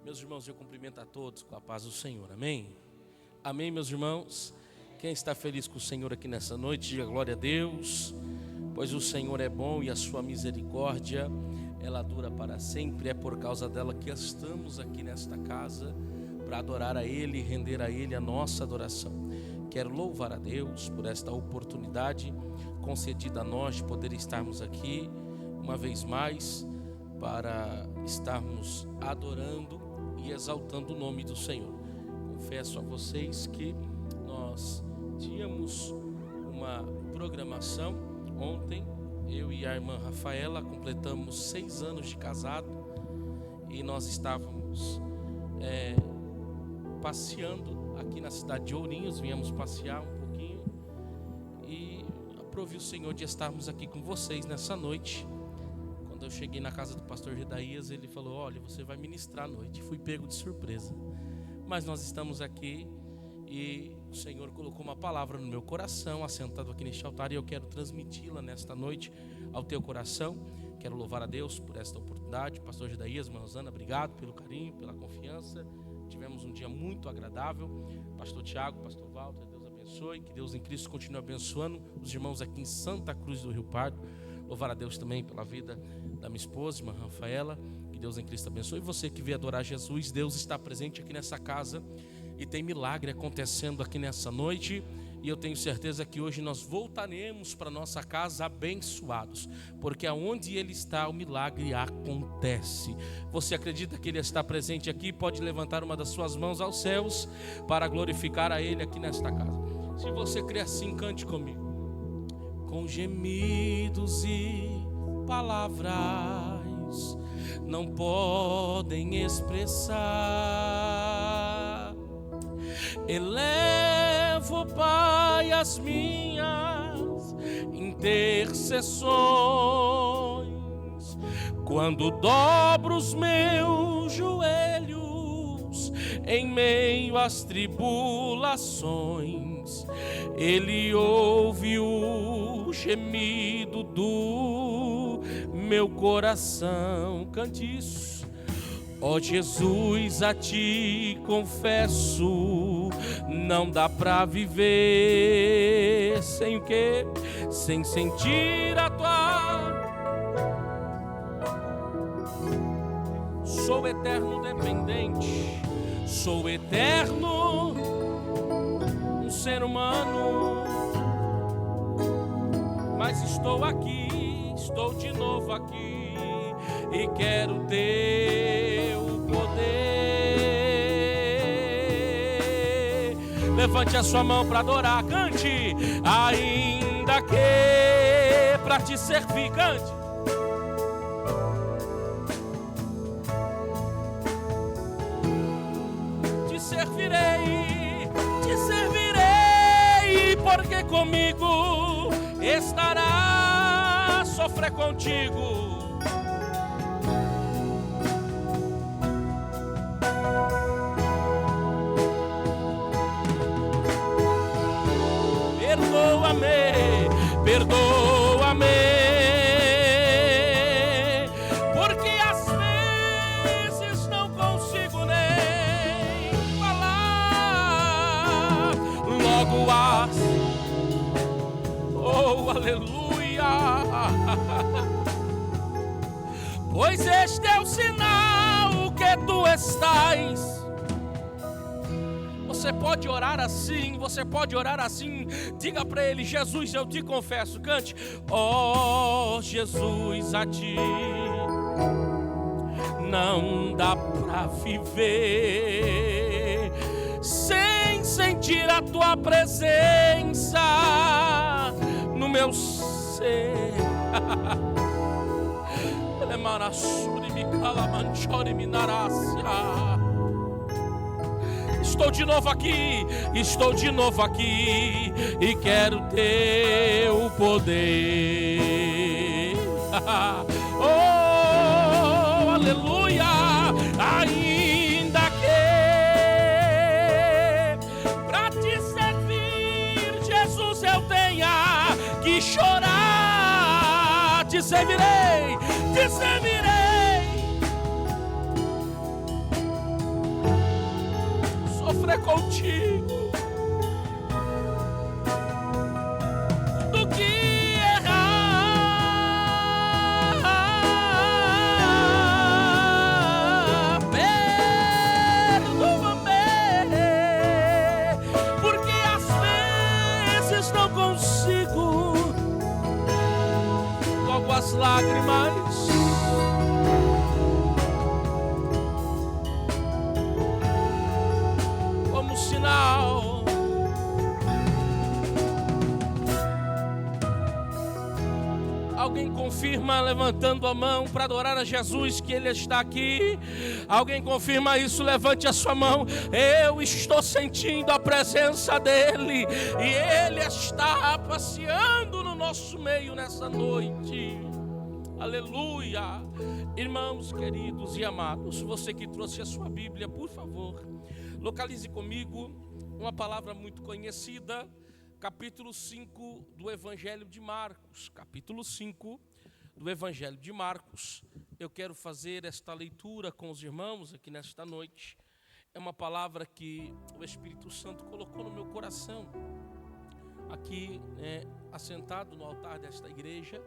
Meus irmãos, eu cumprimento a todos com a paz do Senhor, amém? Amém, meus irmãos? Quem está feliz com o Senhor aqui nessa noite, diga glória a Deus, pois o Senhor é bom e a sua misericórdia, ela dura para sempre. É por causa dela que estamos aqui nesta casa, para adorar a Ele e render a Ele a nossa adoração. Quero louvar a Deus por esta oportunidade concedida a nós de poder estarmos aqui uma vez mais, para estarmos adorando e exaltando o nome do Senhor. Confesso a vocês que nós tínhamos uma programação ontem. Eu e a irmã Rafaela completamos 6 anos de casado e nós estávamos passeando aqui na cidade de Ourinhos. Viemos passear um pouquinho e aprove o Senhor de estarmos aqui com vocês nessa noite. Quando eu cheguei na casa do pastor Gedaías, ele falou: olha, você vai ministrar à noite. Fui pego de surpresa, mas nós estamos aqui e o Senhor colocou uma palavra no meu coração, assentado aqui neste altar, e eu quero transmiti-la nesta noite ao teu coração. Quero louvar a Deus por esta oportunidade. Pastor Gedaías, irmã Rosana, obrigado pelo carinho, pela confiança. Tivemos um dia muito agradável. Pastor Tiago, pastor Walter, Deus abençoe. Que Deus em Cristo continue abençoando os irmãos aqui em Santa Cruz do Rio Pardo. Louvar a Deus também pela vida da minha esposa, irmã Rafaela. Que Deus em Cristo abençoe. E você que veio adorar Jesus, Deus está presente aqui nessa casa e tem milagre acontecendo aqui nessa noite. E eu tenho certeza que hoje nós voltaremos para nossa casa abençoados, porque aonde Ele está, o milagre acontece. Você acredita que Ele está presente aqui? Pode levantar uma das suas mãos aos céus para glorificar a Ele aqui nesta casa. Se você crê assim, cante comigo. Com gemidos e palavras não podem expressar, elevo, Pai, as minhas intercessões, quando dobro os meus joelhos em meio às tribulações. Ele ouve o gemido do meu coração. Cante isso. Ó Jesus, a ti confesso, não dá pra viver sem o quê? Sem sentir a tua. Sou eterno dependente, sou eterno um ser humano, mas estou aqui, estou de novo aqui e quero teu poder. Levante a sua mão para adorar, cante. Ainda que para te servir, cante. Te servirei, porque comigo estará, sofrer contigo. Perdoa-me, porque às vezes não consigo nem falar. Logo oh, aleluia, pois este é o sinal que tu estás. Você pode orar assim, diga para Ele: Jesus, eu te confesso, cante. Ó Jesus, a ti não dá pra viver sem sentir a tua presença no meu ser. Estou de novo aqui e quero teu poder. Oh, aleluia! Ainda que para te servir, Jesus, eu tenha que chorar, te servirei. contigo do que errar. Perdoa-me, porque às vezes não consigo. Logo as lágrimas como sinal. Alguém confirma levantando a mão para adorar a Jesus que Ele está aqui? Alguém confirma isso? Levante a sua mão. Eu estou sentindo a presença dEle e Ele está passeando no nosso meio nessa noite. Aleluia. Irmãos queridos e amados, você que trouxe a sua Bíblia, por favor, localize comigo uma palavra muito conhecida, capítulo 5 do Evangelho de Marcos. Capítulo 5 do Evangelho de Marcos. Eu quero fazer esta leitura com os irmãos aqui nesta noite. É uma palavra que o Espírito Santo colocou no meu coração, aqui assentado no altar desta igreja.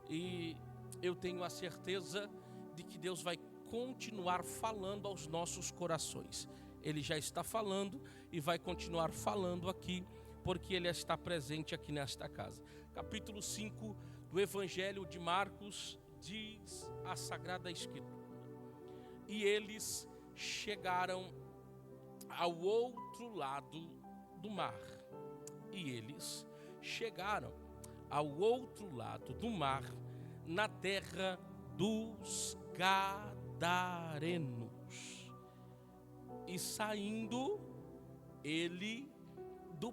E eu tenho a certeza de que Deus vai continuar falando aos nossos corações. Ele já está falando e vai continuar falando aqui, porque Ele está presente aqui nesta casa. Capítulo 5 do Evangelho de Marcos, diz a Sagrada Escritura: e eles chegaram ao outro lado do mar. E eles chegaram ao outro lado do mar, na terra dos Gadarenos. E saindo ele do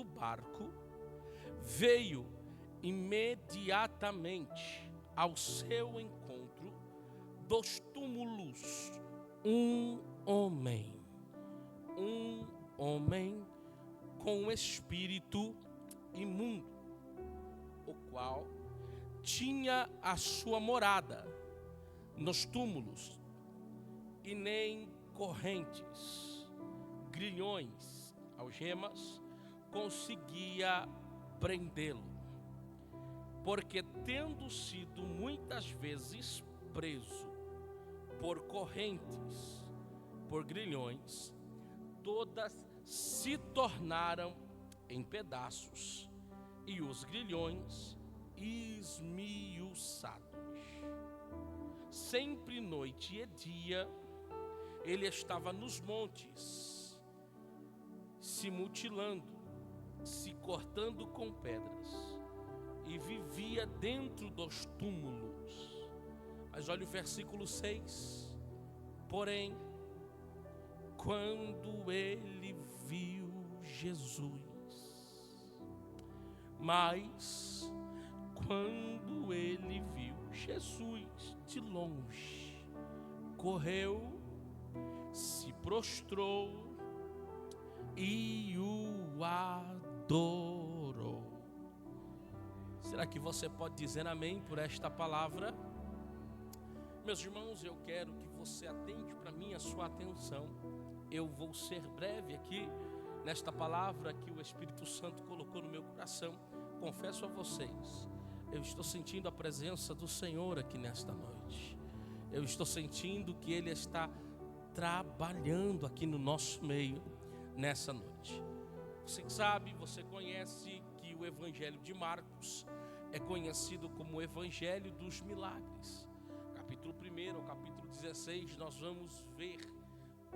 barco, veio imediatamente ao seu encontro dos túmulos um homem com espírito imundo, o qual tinha a sua morada nos túmulos, e nem correntes, grilhões, algemas conseguia prendê-lo, porque tendo sido muitas vezes preso por correntes, por grilhões, todas se tornaram em pedaços e os grilhões esmiuçados. Sempre noite e dia ele estava nos montes, se mutilando, se cortando com pedras, e vivia dentro dos túmulos. Mas olha o versículo 6. Porém, quando ele viu Jesus, de longe, correu, se prostrou e o adorou. Será que você pode dizer amém por esta palavra? Meus irmãos, eu quero que você atente para mim a sua atenção. Eu vou ser breve aqui nesta palavra que o Espírito Santo colocou no meu coração. Confesso a vocês, eu estou sentindo a presença do Senhor aqui nesta noite. Eu estou sentindo que Ele está trabalhando aqui no nosso meio nessa noite. Você sabe, você conhece que o Evangelho de Marcos é conhecido como o Evangelho dos Milagres. Capítulo 1 ao capítulo 16, nós vamos ver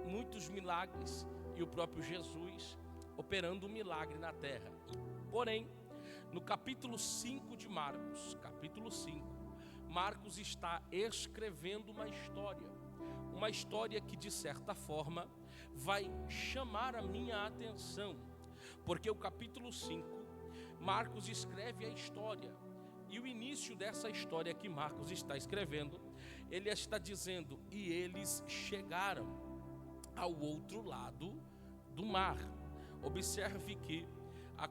muitos milagres e o próprio Jesus operando um milagre na terra. Porém, no capítulo 5 de Marcos, Marcos está escrevendo uma história que de certa forma vai chamar a minha atenção, porque o capítulo 5, Marcos escreve a história, e o início dessa história que Marcos está escrevendo, ele está dizendo: e eles chegaram ao outro lado do mar. Observe que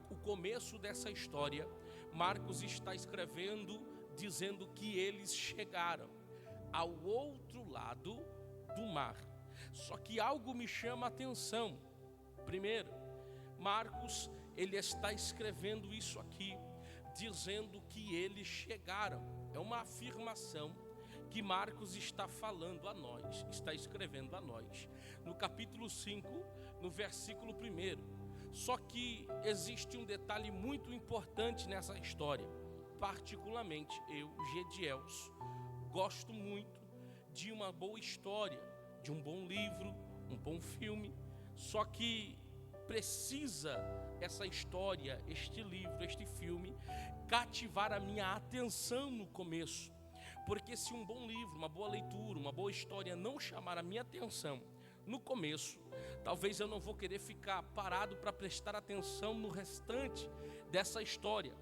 o começo dessa história, Marcos está escrevendo dizendo que eles chegaram ao outro lado do mar. Só que algo me chama a atenção. Primeiro, Marcos, ele está escrevendo isso aqui, dizendo que eles chegaram. É uma afirmação que Marcos está falando a nós, está escrevendo a nós. No capítulo 5, no versículo 1. Só que existe um detalhe muito importante nessa história. Particularmente eu, Gedielso, gosto muito de uma boa história, de um bom livro, um bom filme. Só que precisa essa história, este livro, este filme, cativar a minha atenção no começo. Porque se um bom livro, uma boa leitura, uma boa história não chamar a minha atenção no começo, talvez eu não vou querer ficar parado para prestar atenção no restante dessa história.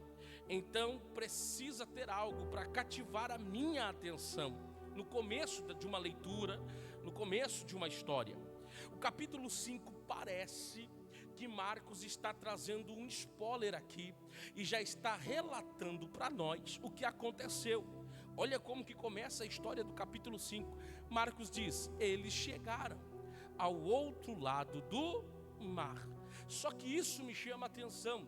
Então precisa ter algo para cativar a minha atenção no começo de uma leitura, no começo de uma história. O capítulo 5 parece que Marcos está trazendo um spoiler aqui e já está relatando para nós o que aconteceu. Olha como que começa a história do capítulo 5. Marcos diz: eles chegaram ao outro lado do mar. Só que isso me chama a atenção,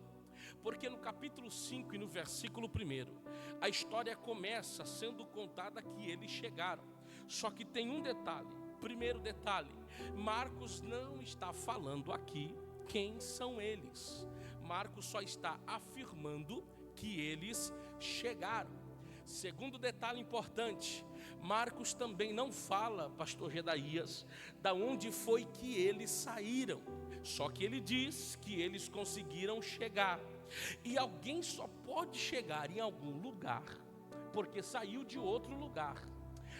porque no capítulo 5 e no versículo 1, a história começa sendo contada que eles chegaram. Só que tem um detalhe. Primeiro detalhe, Marcos não está falando aqui quem são eles. Marcos só está afirmando que eles chegaram. Segundo detalhe importante, Marcos também não fala, pastor Gedaías, da onde foi que eles saíram. Só que ele diz que eles conseguiram chegar. E alguém só pode chegar em algum lugar porque saiu de outro lugar.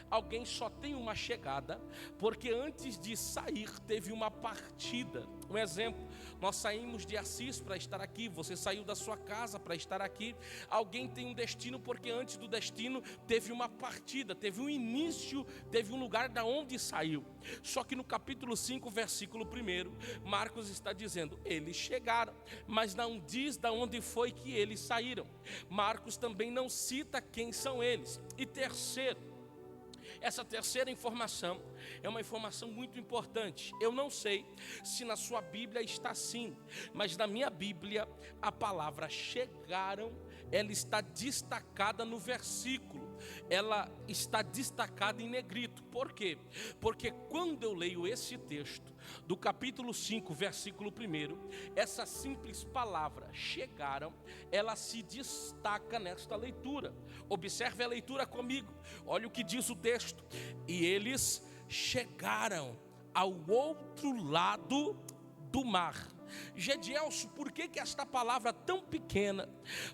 Alguém só tem uma chegada porque antes de sair teve uma partida. Um exemplo, nós saímos de Assis para estar aqui, você saiu da sua casa para estar aqui. Alguém tem um destino porque antes do destino teve uma partida, teve um início, teve um lugar da onde saiu. Só que no capítulo 5, versículo 1, Marcos está dizendo: eles chegaram, mas não diz da onde foi que eles saíram. Marcos também não cita quem são eles. E terceiro, essa terceira informação é uma informação muito importante. Eu não sei se na sua Bíblia está assim, mas na minha Bíblia a palavra chegaram, ela está destacada no versículo. Ela está destacada em negrito. Por quê? Porque quando eu leio esse texto do capítulo 5, versículo 1, essa simples palavra chegaram, ela se destaca nesta leitura. Observe a leitura comigo. Olha o que diz o texto: e eles chegaram ao outro lado do mar. Gedielso, por que esta palavra tão pequena,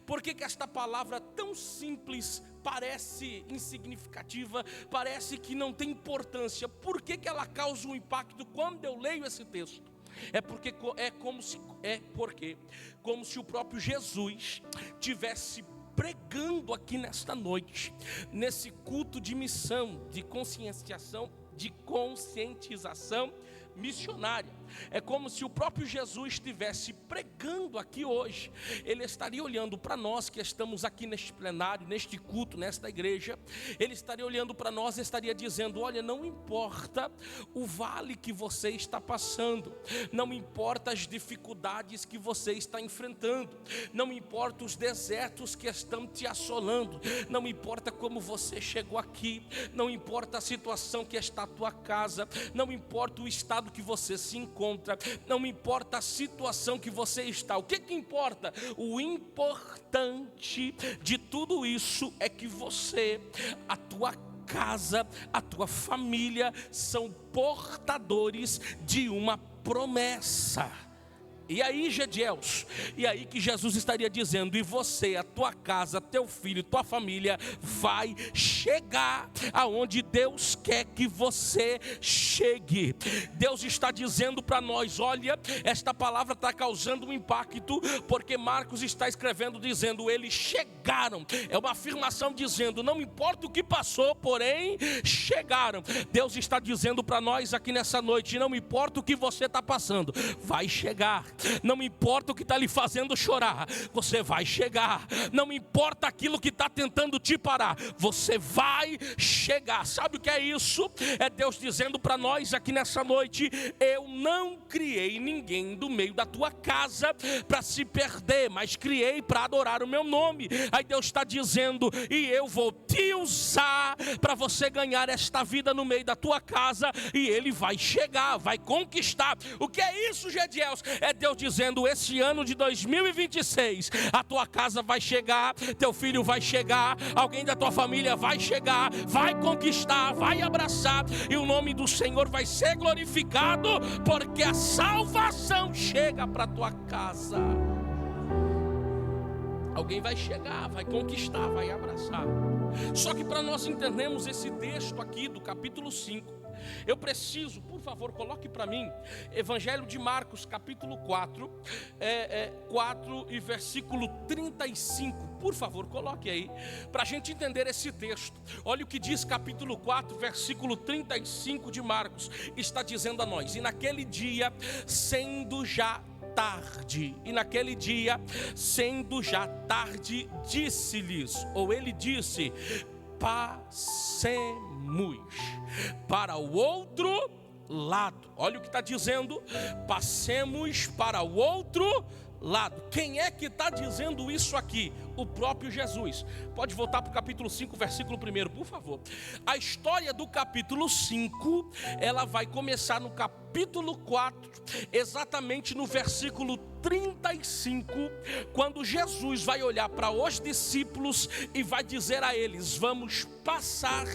por que esta palavra tão simples parece insignificativa, parece que não tem importância? Por que ela causa um impacto quando eu leio esse texto? Como se o próprio Jesus tivesse pregando aqui nesta noite, nesse culto de missão, de conscientização missionária. É como se o próprio Jesus estivesse pregando aqui hoje. Ele estaria olhando para nós que estamos aqui neste plenário, neste culto, nesta igreja. Ele estaria olhando para nós e estaria dizendo: olha, não importa o vale que você está passando, não importa as dificuldades que você está enfrentando, não importa os desertos que estão te assolando, não importa como você chegou aqui, não importa a situação que está a tua casa, não importa o estado que você se encontra, não importa a situação que você está. O que importa? O importante de tudo isso é que você, a tua casa, a tua família são portadores de uma promessa. E aí, Gedielso, e aí que Jesus estaria dizendo: e você, a tua casa, teu filho, tua família vai chegar aonde Deus quer que você chegue. Deus está dizendo para nós: olha, esta palavra está causando um impacto, porque Marcos está escrevendo dizendo: eles chegaram. É uma afirmação dizendo: não importa o que passou, porém chegaram. Deus está dizendo para nós aqui nessa noite: não importa o que você está passando, vai chegar. Não importa o que está lhe fazendo chorar, você vai chegar. Não importa aquilo que está tentando te parar, você vai chegar. Sabe o que é isso? É Deus dizendo para nós aqui nessa noite: eu não criei ninguém do meio da tua casa para se perder, mas criei para adorar o meu nome. Aí Deus está dizendo: e eu vou te usar para você ganhar esta vida no meio da tua casa, e Ele vai chegar, vai conquistar. O que é isso, Gediels? É Deus dizendo: esse ano de 2026, a tua casa vai chegar, teu filho vai chegar, alguém da tua família vai chegar, vai conquistar, vai abraçar, e o nome do Senhor vai ser glorificado, porque a salvação chega para a tua casa. Alguém vai chegar, vai conquistar, vai abraçar. Só que para nós entendermos esse texto aqui do capítulo 5, eu preciso, por favor, coloque para mim Evangelho de Marcos, capítulo 4, 4 e versículo 35. Por favor, coloque aí, para a gente entender esse texto. Olha o que diz capítulo 4, versículo 35 de Marcos. Está dizendo a nós: e naquele dia, sendo já tarde, disse-lhes, ou ele disse: passemos para o outro lado. Olha o que está dizendo: passemos para o outro lado. Quem é que está dizendo isso aqui? O próprio Jesus. Pode voltar para o capítulo 5, versículo 1, por favor. A história do capítulo 5, ela vai começar no capítulo 4, exatamente no versículo 35, quando Jesus vai olhar para os discípulos e vai dizer a eles: vamos passar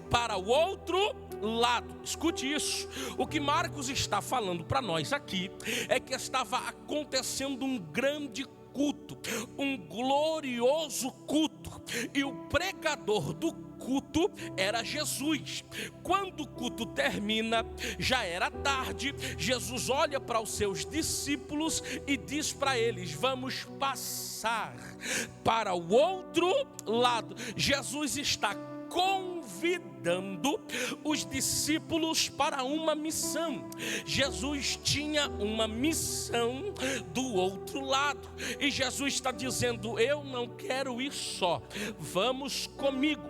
para o outro lado. Escute isso. O que Marcos está falando para nós aqui é que estava acontecendo um grande culto, um glorioso culto, e o pregador do culto era Jesus. Quando o culto termina, já era tarde, Jesus olha para os seus discípulos e diz para eles: vamos passar para o outro lado. Jesus está convidando os discípulos para uma missão. Jesus tinha uma missão do outro lado, e Jesus está dizendo: eu não quero ir só, vamos comigo,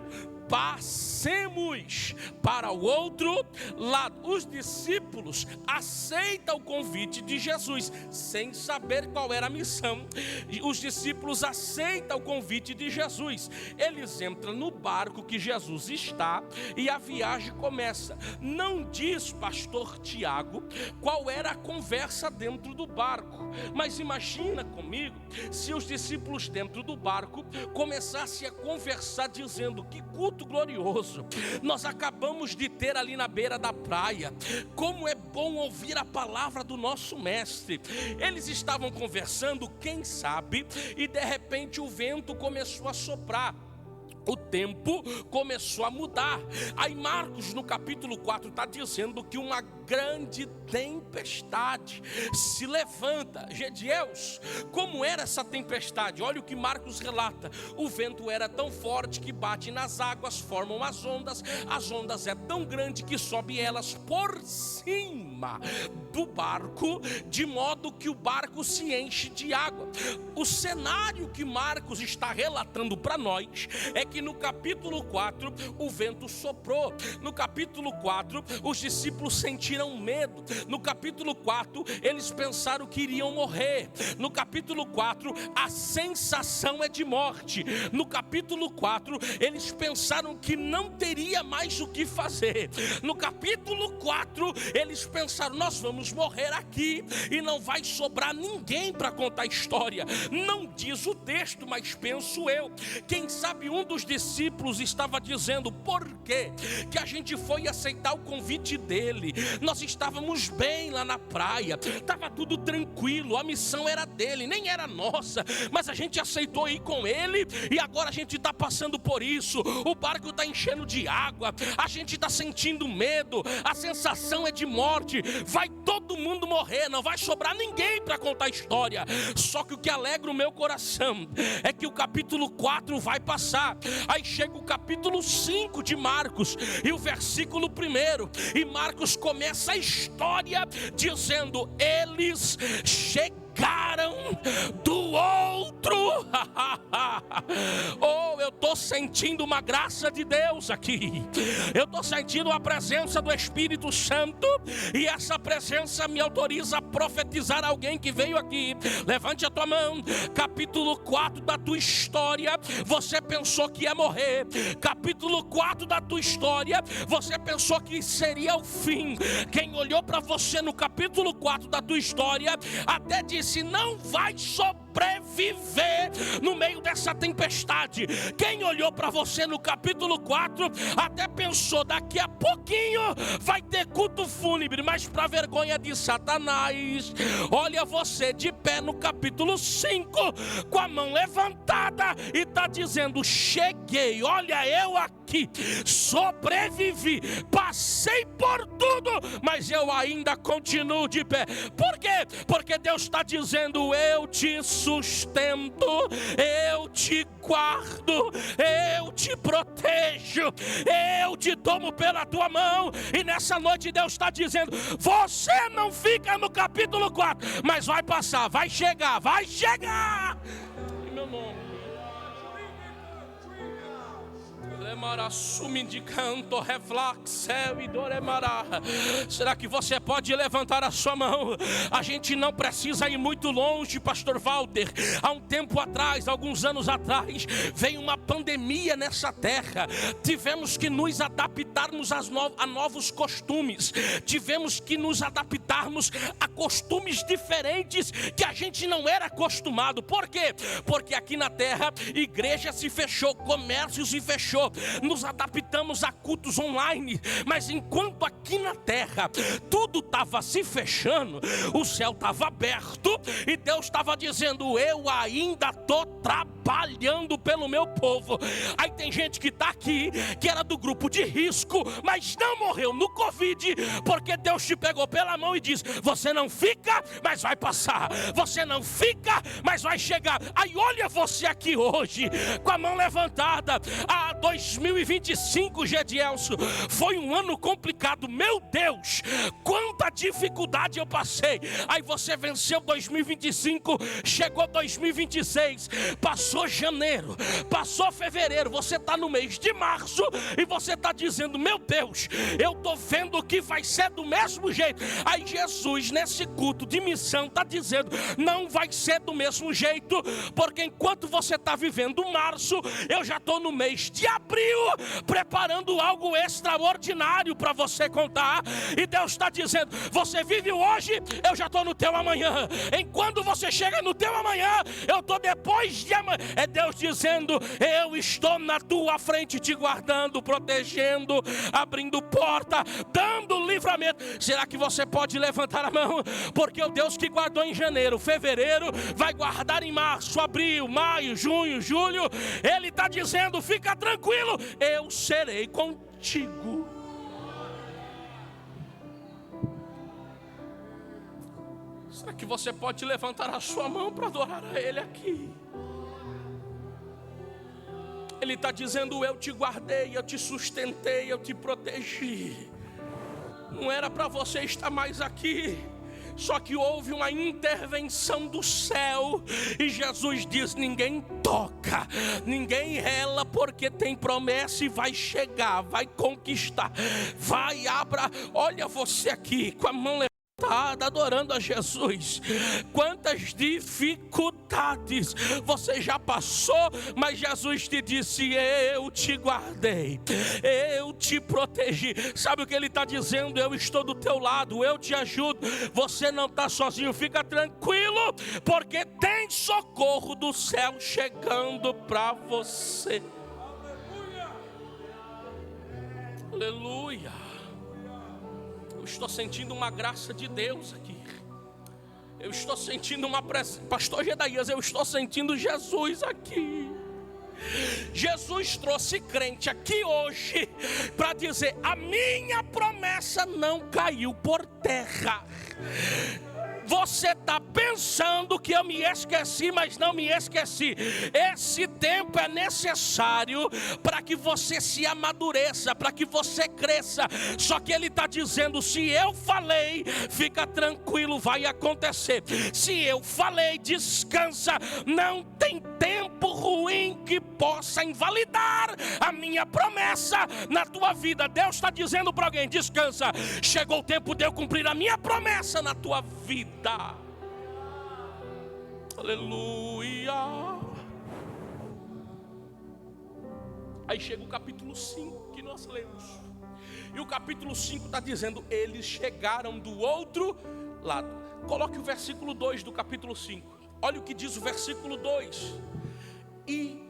passemos para o outro lado. Os discípulos aceitam o convite de Jesus, sem saber qual era a missão. Os discípulos aceitam o convite de Jesus. Eles entram no barco que Jesus está, e a viagem começa. Não diz, pastor Tiago, qual era a conversa dentro do barco, mas imagina comigo se os discípulos dentro do barco começassem a conversar dizendo: que culto glorioso nós acabamos de ter ali na beira da praia, como é bom ouvir a palavra do nosso mestre. Eles estavam conversando, quem sabe, e de repente o vento começou a soprar, o tempo começou a mudar. Aí Marcos no capítulo 4 está dizendo que uma grande tempestade se levanta. Gediels, como era essa tempestade? Olha o que Marcos relata: o vento era tão forte que bate nas águas, formam as ondas é tão grande que sobe elas por cima do barco, de modo que o barco se enche de água. O cenário que Marcos está relatando para nós é que no capítulo 4 o vento soprou. No capítulo 4 os discípulos sentiram medo. No capítulo 4 eles pensaram que iriam morrer. No capítulo 4 a sensação é de morte. No capítulo 4 eles pensaram que não teria mais o que fazer. No capítulo 4 eles pensaram: nós vamos morrer aqui e não vai sobrar ninguém para contar a história. Não diz o texto, mas penso eu, quem sabe um dos discípulos estava dizendo: por quê que a gente foi aceitar o convite dele? Nós estávamos bem lá na praia, estava tudo tranquilo, a missão era dele, nem era nossa, mas a gente aceitou ir com ele, e agora a gente está passando por isso, o barco está enchendo de água, a gente está sentindo medo, a sensação é de morte, vai todo mundo morrer, não vai sobrar ninguém para contar a história. Só que o que alegra o meu coração é que o capítulo 4 vai passar, Aí chega o capítulo 5 de Marcos e o versículo 1, e Marcos começa a história dizendo: eles chegaram do outro. Oh, eu estou sentindo uma graça de Deus aqui. Eu estou sentindo a presença do Espírito Santo, e essa presença me autoriza a profetizar alguém que veio aqui. Levante a tua mão. Capítulo 4 da tua história, você pensou que ia morrer. Capítulo 4 da tua história, você pensou que seria o fim. Quem olhou para você no capítulo 4 da tua história até disse: não vai sobreviver no meio dessa tempestade. Quem olhou para você no capítulo 4 até pensou: daqui a pouquinho vai ter culto fúnebre. Mas para vergonha de Satanás, olha você de pé no capítulo 5, com a mão levantada, e está dizendo: cheguei, olha eu aqui, sobrevivi, passei por tudo, mas eu ainda continuo de pé. Por quê? Porque Deus está dizendo: eu te sustento, eu te guardo, eu te protejo, eu te tomo pela tua mão. E nessa noite Deus está dizendo: você não fica no capítulo 4, mas vai passar, vai chegar, vai chegar. Em meu nome. Será que você pode levantar a sua mão? A gente não precisa ir muito longe, pastor Walter. Há um tempo atrás, alguns anos atrás, veio uma pandemia nessa terra. Tivemos que nos adaptarmos a novos costumes. Tivemos que nos adaptarmos a costumes diferentes que a gente não era acostumado. Por quê? Porque aqui na terra, igreja se fechou, comércio se fechou. Nos adaptamos a cultos online, mas enquanto aqui na terra tudo estava se fechando, o céu estava aberto e Deus estava dizendo: eu ainda estou trabalhando pelo meu povo. Aí tem gente que está aqui, que era do grupo de risco, mas não morreu no Covid, porque Deus te pegou pela mão e diz: você não fica, mas vai passar. Você não fica, mas vai chegar. Aí olha você aqui hoje, com a mão levantada. 2025, Gedielson, foi um ano complicado. Meu Deus, quanta dificuldade eu passei. Aí você venceu 2025, chegou 2026, passou janeiro, passou fevereiro, você está no mês de março e você está dizendo: meu Deus, eu estou vendo que vai ser do mesmo jeito. Aí Jesus, nesse culto de missão, está dizendo: não vai ser do mesmo jeito, porque enquanto você está vivendo março, eu já estou no mês de abril, preparando algo extraordinário para você contar. E Deus está dizendo: você vive hoje, eu já estou no teu amanhã. Enquanto você chega no teu amanhã, eu estou depois de amanhã. É Deus dizendo: eu estou na tua frente, te guardando, protegendo, abrindo porta, dando livramento. Será que você pode levantar a mão? Porque o Deus que guardou em janeiro, fevereiro, vai guardar em março, abril, maio, junho, julho. Ele está dizendo: fica tranquilo, eu serei contigo. Será que você pode levantar a sua mão para adorar a Ele aqui? Ele está dizendo: eu te guardei, eu te sustentei, eu te protegi. Não era para você estar mais aqui. Só que houve uma intervenção do céu, e Jesus diz: ninguém toca, ninguém rela, porque tem promessa e vai chegar, vai conquistar, vai, abra. Olha você aqui com a mão levantada, adorando a Jesus. Quantas dificuldades você já passou, mas Jesus te disse: eu te guardei, eu te protegi. Sabe o que Ele está dizendo? Eu estou do teu lado, eu te ajudo. Você não está sozinho, fica tranquilo, porque tem socorro do céu chegando para você. Aleluia. Estou sentindo uma graça de Deus aqui. Eu estou sentindo uma presença. Pastor Gedaías, eu estou sentindo Jesus aqui. Jesus trouxe crente aqui hoje para dizer: a minha promessa não caiu por terra. Você está pensando que eu me esqueci, mas não me esqueci. Esse tempo é necessário para que você se amadureça, para que você cresça. Só que Ele está dizendo: se eu falei, fica tranquilo, vai acontecer. Se eu falei, descansa. Não tem tempo ruim que possa invalidar a minha promessa na tua vida. Deus está dizendo para alguém: descansa. Chegou o tempo de eu cumprir a minha promessa na tua vida. Aleluia. Aí chega o capítulo 5 que nós lemos. E o capítulo 5 está dizendo: eles chegaram do outro lado. Coloque o versículo 2 do capítulo 5. Olha o que diz o versículo 2. E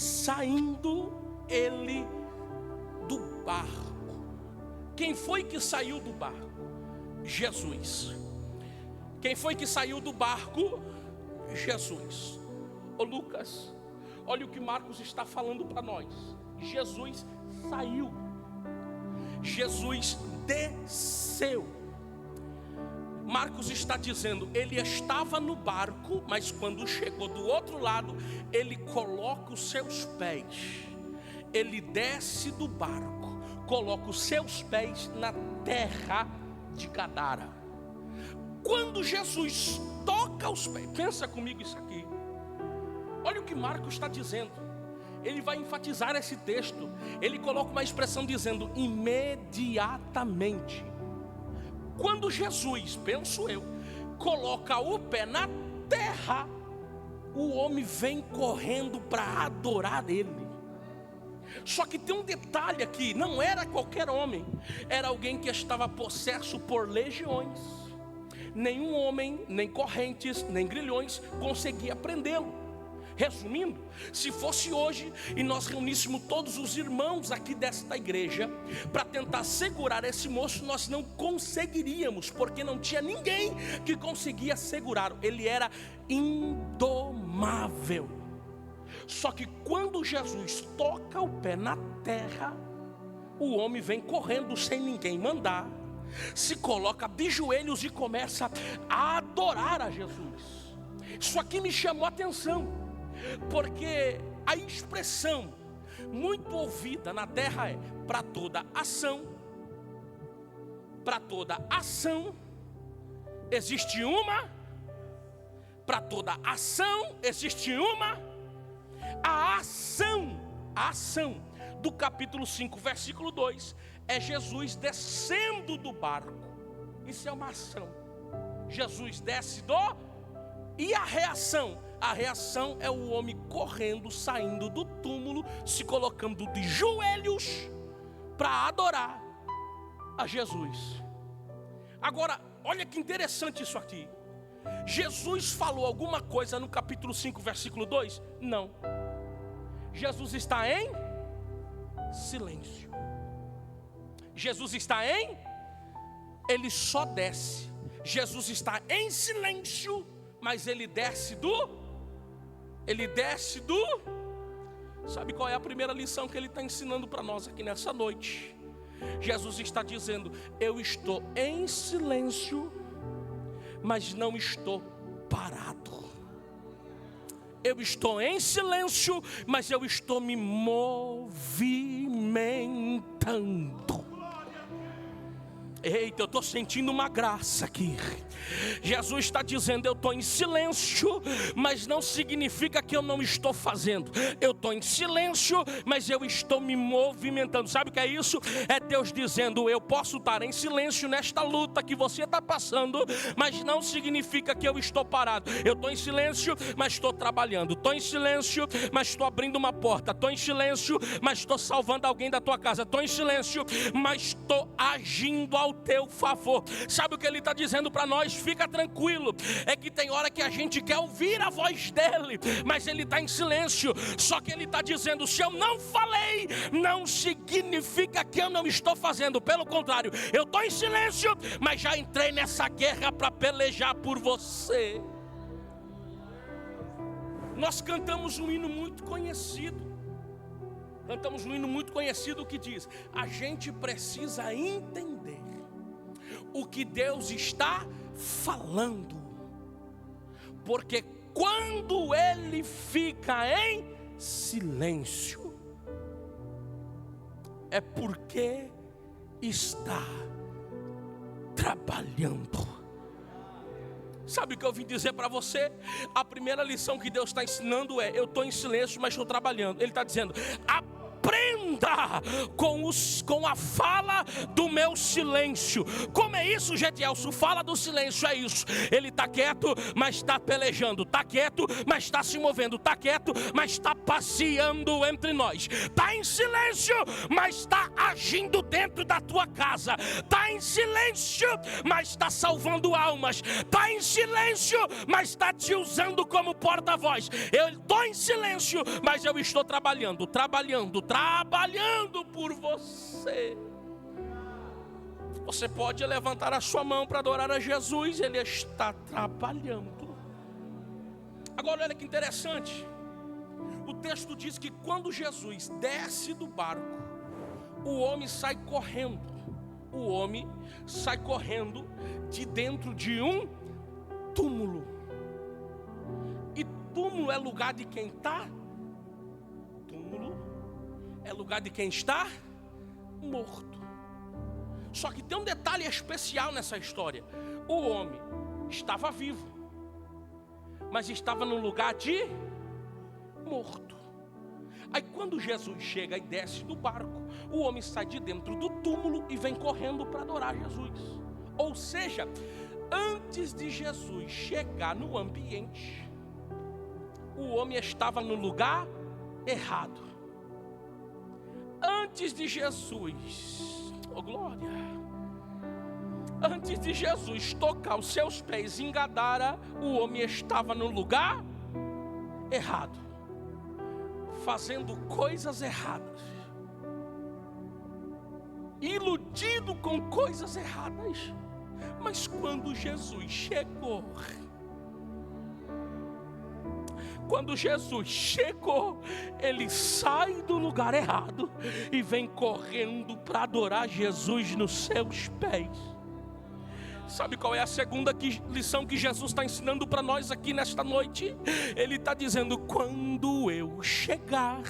saindo ele do barco. Quem foi que saiu do barco? Jesus. Quem foi que saiu do barco? Jesus. Ô Lucas, olha o que Marcos está falando para nós. Jesus saiu. Jesus desceu. Marcos está dizendo: ele estava no barco, mas quando chegou do outro lado, ele coloca os seus pés. Ele desce do barco, coloca os seus pés na terra de Gadara. Quando Jesus toca os pés, pensa comigo isso aqui. Olha o que Marcos está dizendo. Ele vai enfatizar esse texto. Ele coloca uma expressão dizendo: imediatamente. Quando Jesus, penso eu, coloca o pé na terra, o homem vem correndo para adorar Ele. Só que tem um detalhe aqui: não era qualquer homem, era alguém que estava possesso por legiões. Nenhum homem, nem correntes, nem grilhões conseguia prendê-lo. Resumindo, se fosse hoje e nós reuníssemos todos os irmãos aqui desta igreja para tentar segurar esse moço, nós não conseguiríamos, porque não tinha ninguém que conseguia segurá-lo. Ele era indomável. Só que quando Jesus toca o pé na terra, o homem vem correndo sem ninguém mandar, se coloca de joelhos e começa a adorar a Jesus. Isso aqui me chamou a atenção, porque a expressão muito ouvida na terra é: para toda ação existe uma. Para toda ação existe uma. A ação do capítulo 5, versículo 2 é Jesus descendo do barco. Isso é uma ação. Jesus desce e a reação? A reação é o homem correndo, saindo do túmulo, se colocando de joelhos para adorar a Jesus. Agora, olha que interessante isso aqui. Jesus falou alguma coisa no capítulo 5, versículo 2? Não. Jesus está em silêncio. Jesus está ele só desce. Jesus está em silêncio, mas ele desce do. Sabe qual é a primeira lição que ele está ensinando para nós aqui nessa noite? Jesus está dizendo: eu estou em silêncio, mas não estou parado. Eu estou em silêncio, mas eu estou me movimentando. Eita, eu estou sentindo uma graça aqui. Jesus está dizendo: eu estou em silêncio, mas não significa que eu não estou fazendo. Eu estou em silêncio, mas eu estou me movimentando. Sabe o que é isso? É Deus dizendo: eu posso estar em silêncio nesta luta que você está passando, mas não significa que eu estou parado. Eu estou em silêncio, mas estou trabalhando. Estou em silêncio, mas estou abrindo uma porta. Estou em silêncio, mas estou salvando alguém da tua casa. Estou em silêncio, mas estou agindo ao teu favor. Sabe o que ele está dizendo para nós? Fica tranquilo. É que tem hora que a gente quer ouvir a voz dele, mas ele está em silêncio. Só que ele está dizendo: se eu não falei, não significa que eu não estou fazendo. Pelo contrário, eu estou em silêncio, mas já entrei nessa guerra para pelejar por você. Nós cantamos um hino muito conhecido. Que diz: a gente precisa entender o que Deus está falando. Porque quando ele fica em silêncio, é porque está trabalhando. Sabe o que eu vim dizer para você? A primeira lição que Deus está ensinando é: eu estou em silêncio, mas estou trabalhando. Ele está dizendo: aprenda com a fala do meu silêncio. Como é isso, Gedielson? Fala do silêncio é isso. Ele está quieto, mas está pelejando. Está quieto, mas está se movendo. Está quieto, mas está passeando entre nós. Está em silêncio, mas está agindo dentro da tua casa. Está em silêncio, mas está salvando almas. Está em silêncio, mas está te usando como porta-voz. Eu estou em silêncio, mas eu estou trabalhando por você. Você pode levantar a sua mão para adorar a Jesus, ele está trabalhando. Agora olha que interessante. O texto diz que quando Jesus desce do barco, o homem sai correndo. O homem sai correndo de dentro de um túmulo. E túmulo é lugar de quem está? Túmulo é lugar de quem está morto. Só que tem um detalhe especial nessa história. O homem estava vivo, mas estava num lugar de morto. Aí quando Jesus chega e desce do barco, o homem sai de dentro do túmulo e vem correndo para adorar Jesus. Ou seja, antes de Jesus chegar no ambiente, o homem estava no lugar errado. Antes de Jesus, oh glória, antes de Jesus tocar os seus pés em Gadara, o homem estava no lugar errado, fazendo coisas erradas, iludido com coisas erradas. Mas quando Jesus chegou, ele sai do lugar errado e vem correndo para adorar Jesus nos seus pés. Sabe qual é a segunda lição que Jesus está ensinando para nós aqui nesta noite? Ele está dizendo: quando eu chegar,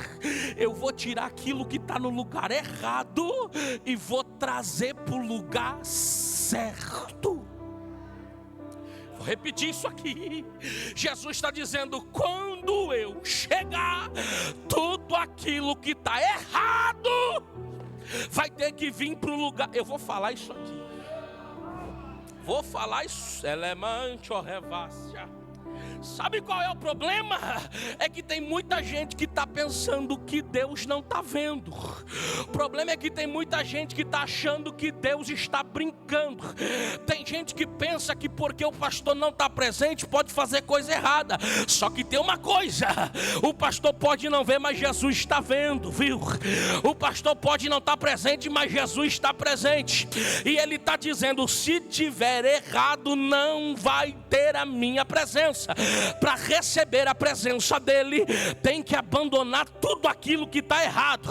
eu vou tirar aquilo que está no lugar errado e vou trazer para o lugar certo. Vou repetir isso aqui. Jesus está dizendo: quando eu chegar, tudo aquilo que está errado vai ter que vir para o lugar. Eu vou falar isso aqui. Vou falar isso. Elemante ou revassia. Sabe qual é o problema? É que tem muita gente que está pensando que Deus não está vendo. O problema é que tem muita gente que está achando que Deus está brincando. Tem gente que pensa que porque o pastor não está presente pode fazer coisa errada. Só que tem uma coisa: o pastor pode não ver, mas Jesus está vendo, viu? O pastor pode não estar presente, mas Jesus está presente. E ele está dizendo: se tiver errado, não vai ter a minha presença. Para receber a presença dele, tem que abandonar tudo aquilo que está errado.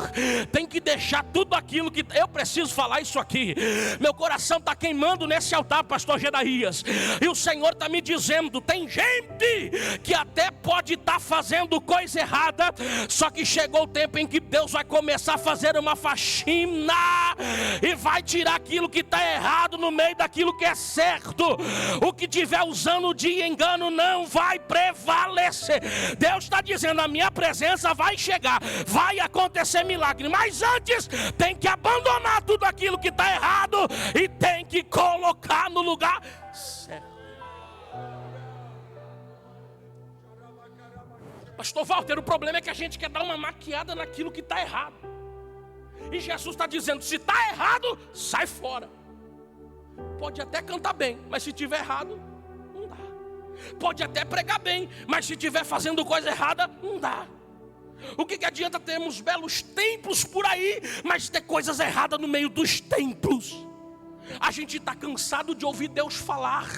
Tem que deixar tudo aquilo que... Eu preciso falar isso aqui. Meu coração está queimando nesse altar, pastor Gedaías. E o Senhor está me dizendo: tem gente que até pode estar fazendo coisa errada, só que chegou o tempo em que Deus vai começar a fazer uma faxina e vai tirar aquilo que está errado no meio daquilo que é certo. O que tiver usando de engano não vai prevalecer. Deus está dizendo: a minha presença vai chegar, vai acontecer milagre, mas antes tem que abandonar tudo aquilo que está errado e tem que colocar no lugar certo. Pastor Walter, o problema é que a gente quer dar uma maquiada naquilo que está errado. E Jesus está dizendo: se está errado, sai fora. Pode até cantar bem, mas se estiver errado, não dá. Pode até pregar bem, mas se estiver fazendo coisa errada, não dá. O que adianta termos belos templos por aí, mas ter coisas erradas no meio dos templos? A gente está cansado de ouvir Deus falar,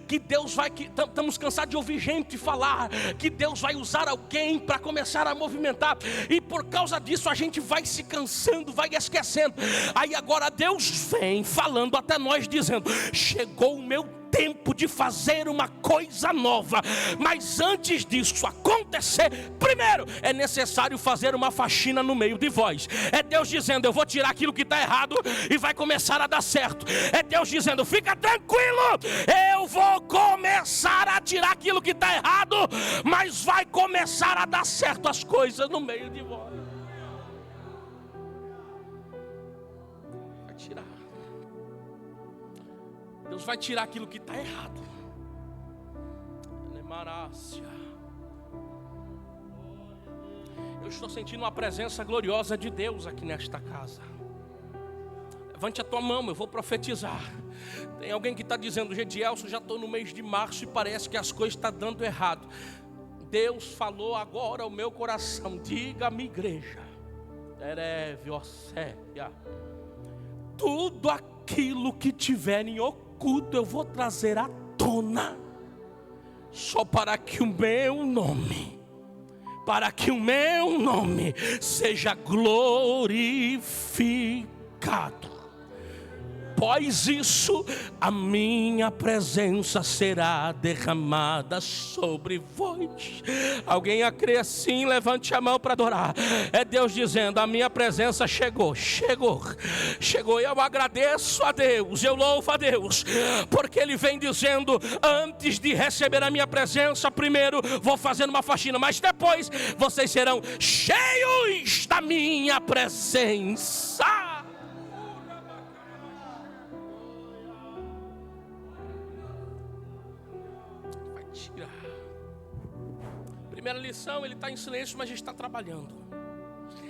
que Deus vai, estamos cansados de ouvir gente falar, que Deus vai usar alguém para começar a movimentar, e por causa disso a gente vai se cansando, vai esquecendo. Aí agora Deus vem falando até nós, dizendo: chegou o meu tempo de fazer uma coisa nova, mas antes disso acontecer, primeiro é necessário fazer uma faxina no meio de vós. É Deus dizendo: eu vou tirar aquilo que está errado e vai começar a dar certo. É Deus dizendo: fica tranquilo, eu vou começar a tirar aquilo que está errado, mas vai começar a dar certo as coisas no meio de vós. Vai tirar. Deus vai tirar aquilo que está errado. Eu estou sentindo uma presença gloriosa de Deus aqui nesta casa. Levante a tua mão, eu vou profetizar. Tem alguém que está dizendo: Gedielson, já estou no mês de março e parece que as coisas estão dando errado. Deus falou agora ao meu coração: diga-me, igreja, tudo aquilo que tiver em oculto eu vou trazer à tona, só para que o meu nome seja glorificado. Após isso, a minha presença será derramada sobre vós. Alguém a crê assim? Levante a mão para adorar. É Deus dizendo: a minha presença chegou. Eu agradeço a Deus, eu louvo a Deus, porque Ele vem dizendo: antes de receber a minha presença, primeiro vou fazer uma faxina, mas depois vocês serão cheios da minha presença. Primeira lição, ele está em silêncio, mas está trabalhando.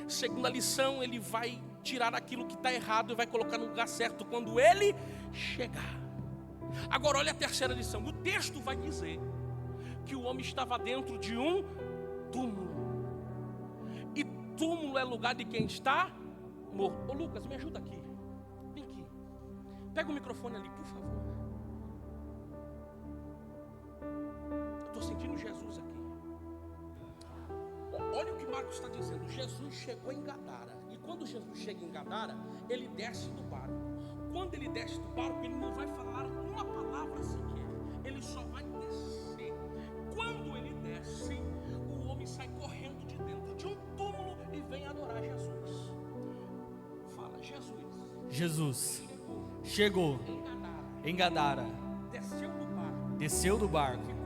Segunda lição, ele vai tirar aquilo que está errado e vai colocar no lugar certo quando ele chegar. Agora olha a terceira lição. O texto vai dizer que o homem estava dentro de um túmulo. E túmulo é lugar de quem está morto. Ô Lucas, me ajuda aqui. Vem aqui. Pega o microfone ali, por favor. Eu estou sentindo Jesus aqui. Olha o que Marcos está dizendo. Jesus chegou em Gadara. E quando Jesus chega em Gadara, ele desce do barco. Quando ele desce do barco, ele não vai falar uma palavra sequer. Ele só vai descer. Quando ele desce, o homem sai correndo de dentro de um túmulo e vem adorar Jesus. Fala: Jesus chegou em Gadara. Desceu do barco.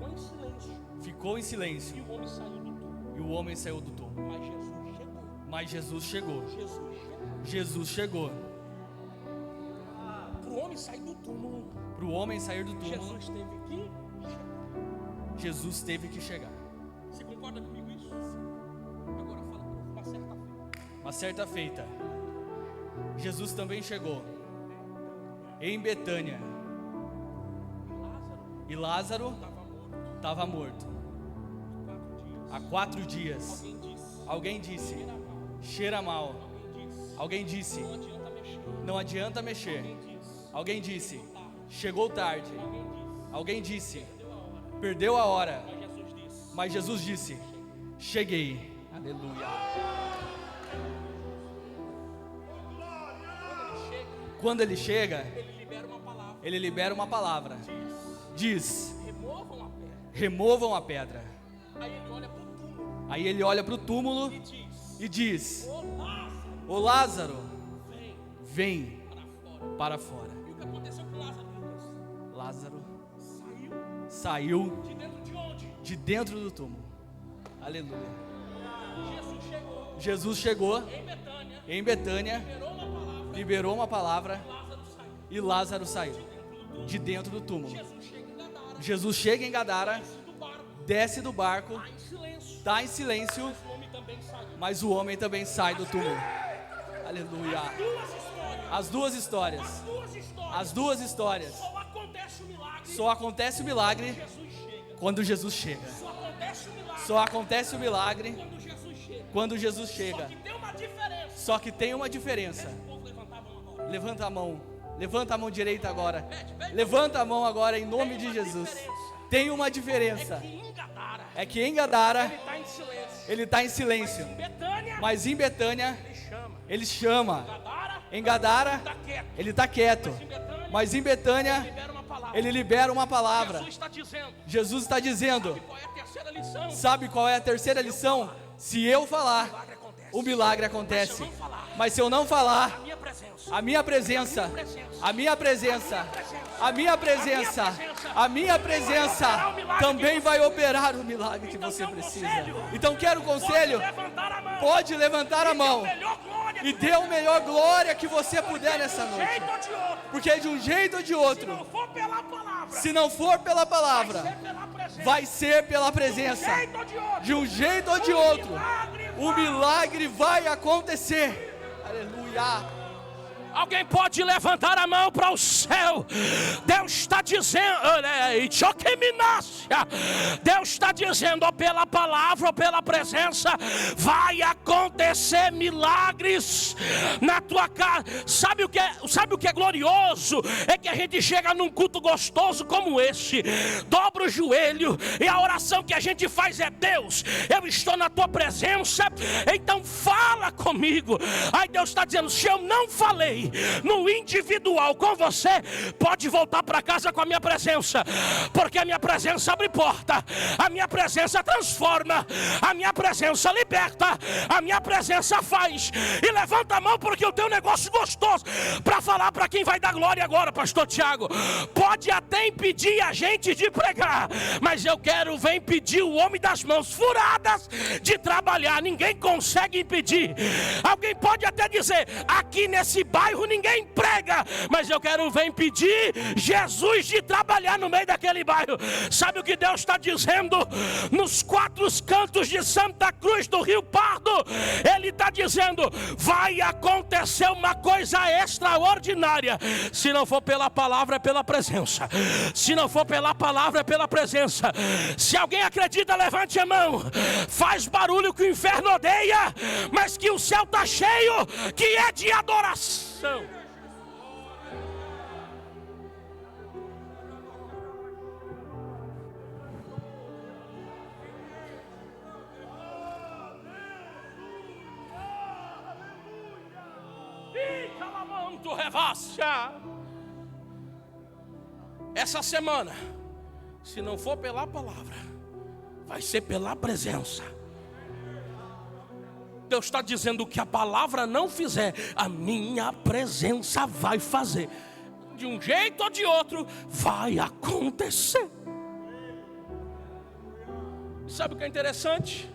Ficou em silêncio. E o homem saiu do túmulo. Mas Jesus chegou. Para o homem sair do túmulo. Jesus teve que chegar. Você concorda comigo isso? Agora fala uma certa feita. Jesus também chegou em Betânia. E Lázaro estava morto. Há 4 dias. Alguém disse: cheira mal. Alguém disse: não adianta mexer. Alguém disse: chegou tarde. Alguém disse: perdeu a hora. Mas Jesus disse: cheguei. Aleluia. Quando ele chega, ele libera uma palavra. Diz: removam a pedra. Aí ele olha para o túmulo e diz: ô Lázaro, vem para fora. E o que aconteceu com Lázaro? Lázaro saiu de dentro do túmulo. Aleluia. Jesus chegou em Betânia, liberou uma palavra e Lázaro saiu de dentro do túmulo. Jesus chega em Gadara, desce do barco, está em silêncio, mas o homem também sai do túmulo. Aleluia. As duas histórias. Só acontece o milagre quando Jesus chega. Só acontece o milagre quando Jesus chega. Só que tem uma diferença. Levanta a mão. Levanta a mão direita agora. Levanta a mão agora em nome de Jesus. Tem uma diferença. É que em Gadara ele está em silêncio. Mas em Betânia ele chama. Em Gadara ele está quieto. Mas em Betânia ele libera uma palavra. Jesus está dizendo: sabe qual é a terceira lição? Se eu falar, o milagre acontece. Mas se eu não falar, a minha presença também vai operar o milagre que você precisa. Então quero um conselho. Pode levantar a mão e dê o melhor glória que você puder nessa noite. Porque de um jeito ou de outro, se não for pela palavra, vai ser pela presença. De um jeito ou de outro, o milagre vai acontecer. Aleluia. Alguém pode levantar a mão para o céu? Deus está dizendo, Deus está dizendo, ou pela palavra ou pela presença, vai acontecer milagres na tua casa. Sabe o que é glorioso? É que a gente chega num culto gostoso como esse, dobra o joelho e a oração que a gente faz é: Deus, eu estou na tua presença, então fala comigo. Aí Deus está dizendo: se eu não falei no individual com você, pode voltar para casa com a minha presença, porque a minha presença abre porta, a minha presença transforma, a minha presença liberta, a minha presença faz. E levanta a mão, porque eu tenho um negócio gostoso para falar para quem vai dar glória agora, pastor Tiago. Pode até impedir a gente de pregar, mas eu quero ver impedir o homem das mãos furadas de trabalhar. Ninguém consegue impedir. Alguém pode até dizer: aqui nesse bairro ninguém prega, mas eu quero ver impedir Jesus de trabalhar no meio daquele bairro. Sabe o que Deus está dizendo? Nos 4 cantos de Santa Cruz do Rio Pardo, Ele está dizendo: vai acontecer uma coisa extraordinária. Se não for pela palavra, é pela presença. Se não for pela palavra, é pela presença. Se alguém acredita, levante a mão. Faz barulho que o inferno odeia, mas que o céu está cheio, que é de adoração. Essa semana, se não for pela palavra, vai ser pela presença. Deus está dizendo: que a palavra não fizer, a minha presença vai fazer. De um jeito ou de outro, vai acontecer. Sabe o que é interessante?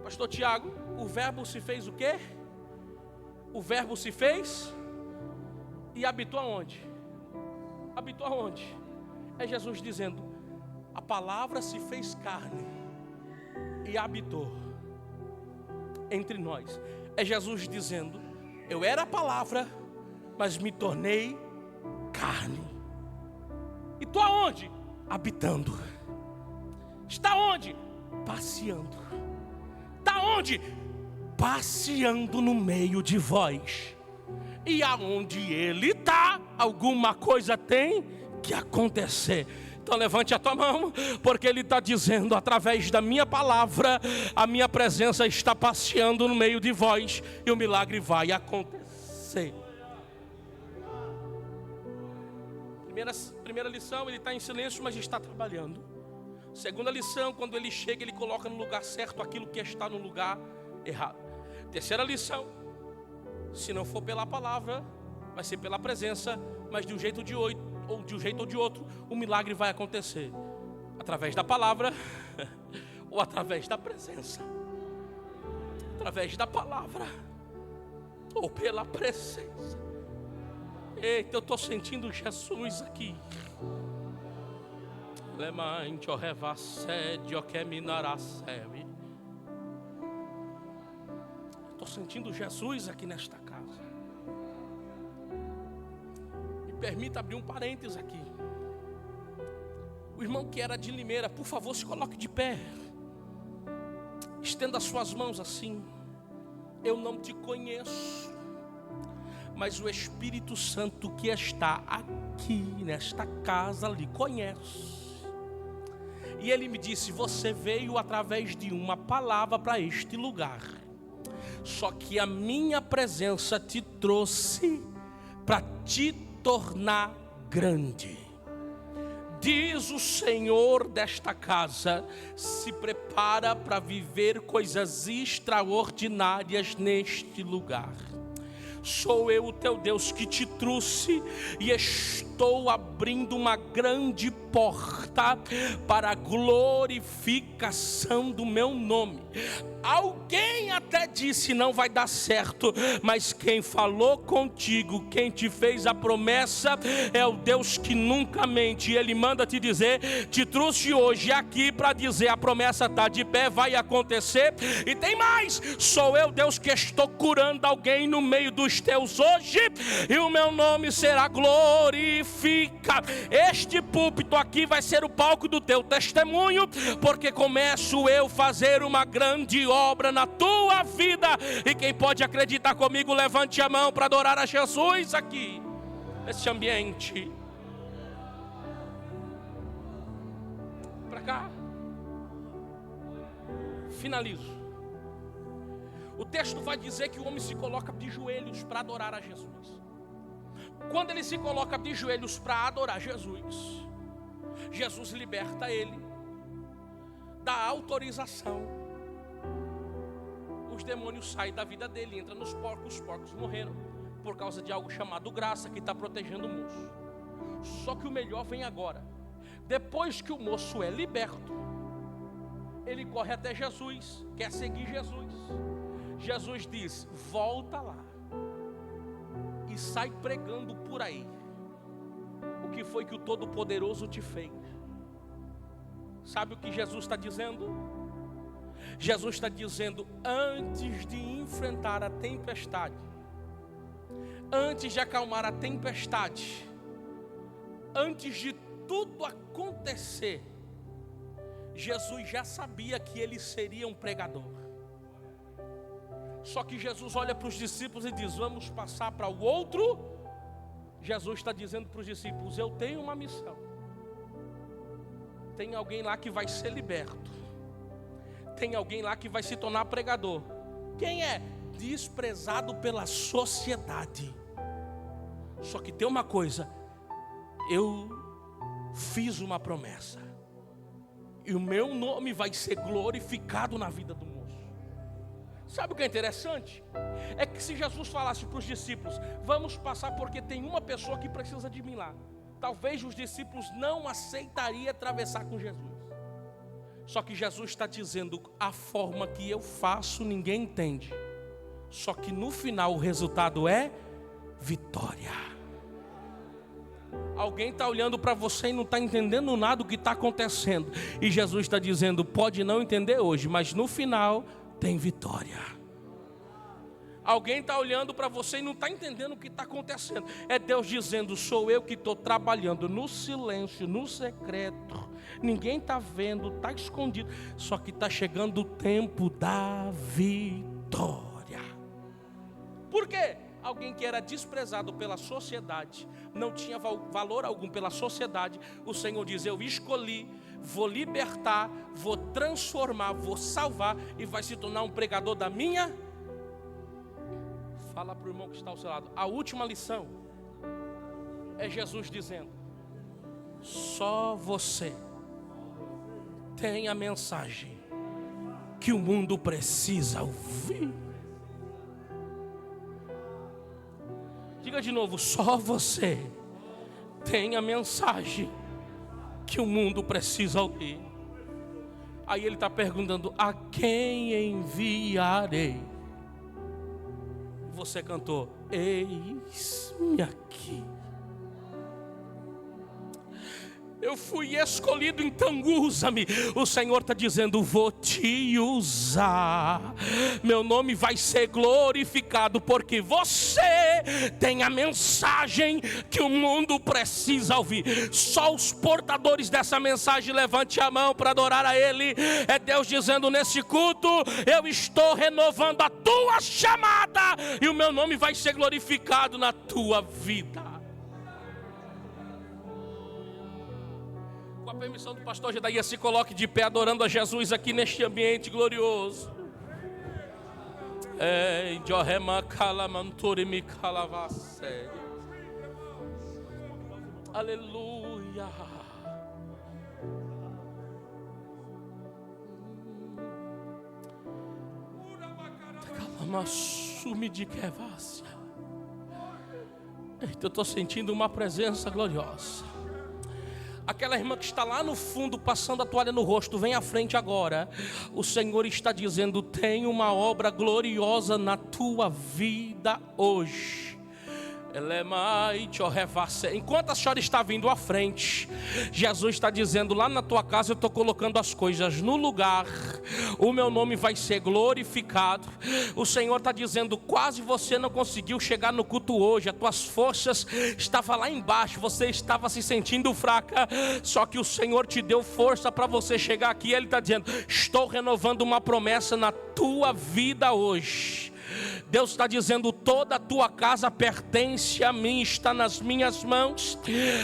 Pastor Tiago, o verbo se fez o quê? O verbo se fez e habitou aonde? Habitou aonde? É Jesus dizendo: a palavra se fez carne e habitou entre nós. É Jesus dizendo: eu era a palavra, mas me tornei carne. E estou aonde? Habitando. Está onde? Passeando. Está onde? Passeando no meio de vós. E aonde Ele está, alguma coisa tem que acontecer. Então levante a tua mão, porque Ele está dizendo: através da minha palavra, a minha presença está passeando no meio de vós, e o milagre vai acontecer. Primeira lição: Ele está em silêncio, mas está trabalhando. Segunda lição: quando Ele chega, Ele coloca no lugar certo aquilo que está no lugar errado. Terceira lição: se não for pela palavra, vai ser pela presença, mas de um jeito ou de outro, o milagre vai acontecer. Através da palavra ou através da presença. Através da palavra ou pela presença. Eita, eu estou sentindo Jesus aqui. Estou sentindo Jesus aqui nesta casa. Me permita abrir um parênteses aqui. O irmão que era de Limeira, por favor, se coloque de pé. Estenda as suas mãos assim. Eu não te conheço, mas o Espírito Santo que está aqui nesta casa lhe conhece. E ele me disse: você veio através de uma palavra para este lugar, só que a minha presença te trouxe para te tornar grande. Diz o Senhor desta casa: se prepara para viver coisas extraordinárias neste lugar. Sou eu, o teu Deus, que te trouxe e estou abrindo uma grande porta para a glorificação do meu nome. Alguém até disse: não vai dar certo, mas quem falou contigo, quem te fez a promessa, é o Deus que nunca mente. Ele manda te dizer: te trouxe hoje aqui para dizer, a promessa está de pé, vai acontecer. E tem mais: sou eu, Deus, que estou curando alguém no meio dos teus hoje, e o meu nome será glorificado. Este púlpito aqui vai ser o palco do teu testemunho, porque começo eu fazer uma grande obra na tua vida. E quem pode acreditar comigo, levante a mão para adorar a Jesus aqui nesse ambiente. Para cá. Finalizo. O texto vai dizer que o homem se coloca de joelhos para adorar a Jesus. Quando ele se coloca de joelhos para adorar Jesus, Jesus liberta ele, dá autorização. Os demônios saem da vida dele, entram nos porcos. Os porcos morreram por causa de algo chamado graça, que está protegendo o moço. Só que o melhor vem agora. Depois que o moço é liberto, ele corre até Jesus, quer seguir Jesus. Jesus diz: volta lá e sai pregando por aí o que foi que o Todo-Poderoso te fez. Sabe o que Jesus está dizendo? Jesus está dizendo: antes de enfrentar a tempestade, antes de acalmar a tempestade, antes de tudo acontecer, Jesus já sabia que ele seria um pregador. Só que Jesus olha para os discípulos e diz: vamos passar para o outro. Jesus está dizendo para os discípulos: eu tenho uma missão. Tem alguém lá que vai ser liberto. Tem alguém lá que vai se tornar pregador. Quem é? Desprezado pela sociedade. Só que tem uma coisa: eu fiz uma promessa, e o meu nome vai ser glorificado na vida do moço. Sabe o que é interessante? É que se Jesus falasse para os discípulos: vamos passar porque tem uma pessoa que precisa de mim lá, talvez os discípulos não aceitariam atravessar com Jesus. Só que Jesus está dizendo: a forma que eu faço ninguém entende, só que no final o resultado é vitória. Alguém está olhando para você e não está entendendo nada do que está acontecendo, e Jesus está dizendo: pode não entender hoje, mas no final tem vitória. Alguém está olhando para você e não está entendendo o que está acontecendo. É Deus dizendo: sou eu que estou trabalhando no silêncio, no secreto. Ninguém está vendo, está escondido. Só que está chegando o tempo da vitória. Por quê? Alguém que era desprezado pela sociedade, não tinha valor algum pela sociedade. O Senhor diz: eu escolhi, vou libertar, vou transformar, vou salvar, e vai se tornar um pregador da minha. Fala para o irmão que está ao seu lado: a última lição é Jesus dizendo: só você tem a mensagem que o mundo precisa ouvir. Diga de novo: só você tem a mensagem que o mundo precisa ouvir. Aí ele está perguntando: a quem enviarei? Você cantou: eis-me aqui. Eu fui escolhido, então usa-me. O Senhor está dizendo: vou te usar. Meu nome vai ser glorificado, porque você tem a mensagem que o mundo precisa ouvir. Só os portadores dessa mensagem, levante a mão para adorar a Ele. É Deus dizendo nesse culto: eu estou renovando a tua chamada, e o meu nome vai ser glorificado na tua vida. Com a permissão do pastor Gedaías, se coloque de pé adorando a Jesus aqui neste ambiente glorioso. Aleluia. Eita, eu estou sentindo uma presença gloriosa. Aquela irmã que está lá no fundo passando a toalha no rosto, vem à frente agora. O Senhor está dizendo: tem uma obra gloriosa na tua vida hoje. Enquanto a senhora está vindo à frente, Jesus está dizendo: lá na tua casa eu estou colocando as coisas no lugar, o meu nome vai ser glorificado. O Senhor está dizendo: quase você não conseguiu chegar no culto hoje, as tuas forças estavam lá embaixo, você estava se sentindo fraca, só que o Senhor te deu força para você chegar aqui. Ele está dizendo: estou renovando uma promessa na tua vida hoje. Deus está dizendo: toda a tua casa pertence a mim, está nas minhas mãos.